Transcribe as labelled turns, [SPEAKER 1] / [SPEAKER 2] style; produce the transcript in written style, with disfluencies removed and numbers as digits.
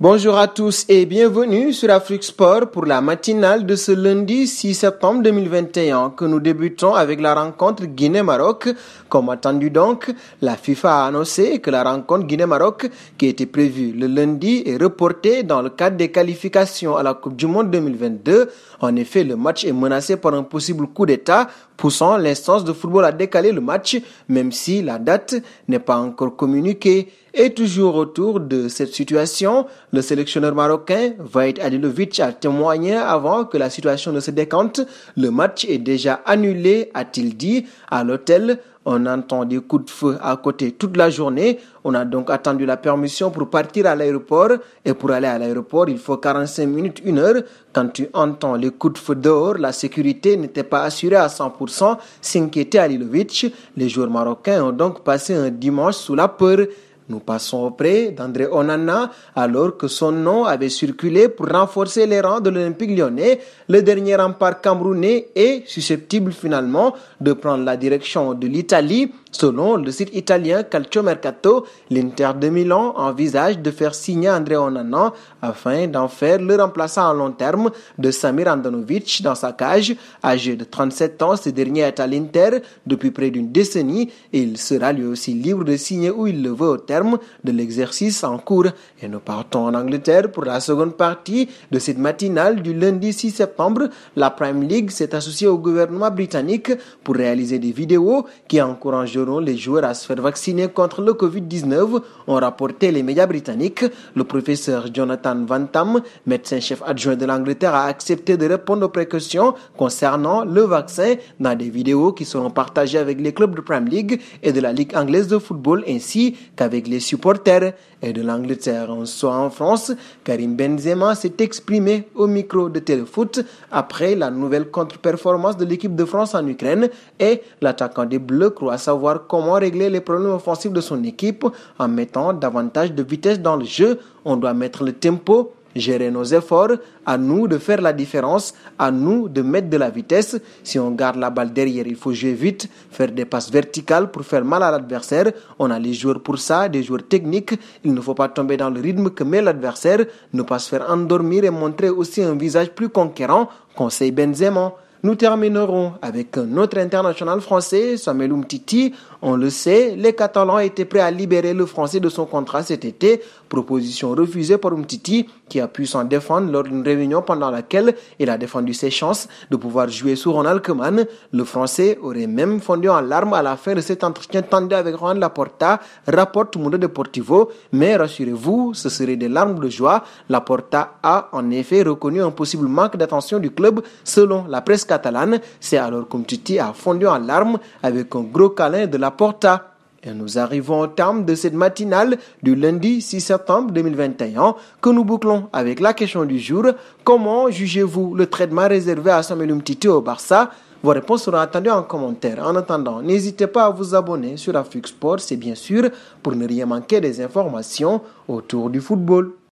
[SPEAKER 1] Bonjour à tous et bienvenue sur Afrique Sport pour la matinale de ce lundi 6 septembre 2021 que nous débutons avec la rencontre Guinée-Maroc. Comme attendu donc, la FIFA a annoncé que la rencontre Guinée-Maroc qui était prévue le lundi est reportée dans le cadre des qualifications à la Coupe du Monde 2022. En effet, le match est menacé par un possible coup d'État poussant l'instance de football à décaler le match même si la date n'est pas encore communiquée. Et toujours autour de cette situation, le sélectionneur marocain Vahid Halilovic a témoigné avant que la situation ne se décante. Le match est déjà annulé, a-t-il dit. À l'hôtel, on entend des coups de feu à côté toute la journée. On a donc attendu la permission pour partir à l'aéroport. Et pour aller à l'aéroport, il faut 45 minutes, 1 heure. Quand tu entends les coups de feu dehors, la sécurité n'était pas assurée à 100%, s'inquiétait Halilovic. Les joueurs marocains ont donc passé un dimanche sous la peur. Nous passons auprès d'André Onana alors que son nom avait circulé pour renforcer les rangs de l'Olympique lyonnais. Le dernier rempart camerounais est susceptible finalement de prendre la direction de l'Italie. Selon le site italien Calciomercato, l'Inter de Milan envisage de faire signer André Onana afin d'en faire le remplaçant à long terme de Samir Handanovic dans sa cage. Âgé de 37 ans, ce dernier est à l'Inter depuis près d'une décennie et il sera lui aussi libre de signer où il le veut au terme de l'exercice en cours. Et nous partons en Angleterre pour la seconde partie de cette matinale du lundi 6 septembre. La Premier League s'est associée au gouvernement britannique pour réaliser des vidéos qui encourageront les joueurs à se faire vacciner contre le Covid-19, ont rapporté les médias britanniques. Le professeur Jonathan Van Tam, médecin-chef adjoint de l'Angleterre, a accepté de répondre aux précautions concernant le vaccin dans des vidéos qui seront partagées avec les clubs de Premier League et de la Ligue anglaise de football ainsi qu'avec les supporters. Et de l'Angleterre, soit en France, Karim Benzema s'est exprimé au micro de Téléfoot après la nouvelle contre-performance de l'équipe de France en Ukraine et l'attaquant des Bleus croit savoir comment régler les problèmes offensifs de son équipe en mettant davantage de vitesse dans le jeu. On doit mettre le tempo, gérer nos efforts, à nous de faire la différence, à nous de mettre de la vitesse. Si on garde la balle derrière, il faut jouer vite, faire des passes verticales pour faire mal à l'adversaire. On a les joueurs pour ça, des joueurs techniques. Il ne faut pas tomber dans le rythme que met l'adversaire, ne pas se faire endormir et montrer aussi un visage plus conquérant, conseille Benzema. Nous terminerons avec un autre international français, Samuel Umtiti. On le sait, les Catalans étaient prêts à libérer le Français de son contrat cet été. Proposition refusée par Umtiti, qui a pu s'en défendre lors d'une réunion pendant laquelle il a défendu ses chances de pouvoir jouer sous Ronald Koeman. Le Français aurait même fondu en larmes à la fin de cet entretien tendu avec Juan Laporta, rapporte Mundo Deportivo. Mais rassurez-vous, ce serait des larmes de joie. Laporta a en effet reconnu un possible manque d'attention du club selon la presse catalane. C'est alors qu'Umtiti a fondu en larmes avec un gros câlin de Laporta. Et nous arrivons au terme de cette matinale du lundi 6 septembre 2021 que nous bouclons avec la question du jour. Comment jugez-vous le traitement réservé à Samuel Umtiti au Barça? Vos réponses seront attendues en commentaire. En attendant, n'hésitez pas à vous abonner sur Afrique Sport, c'est bien sûr pour ne rien manquer des informations autour du football.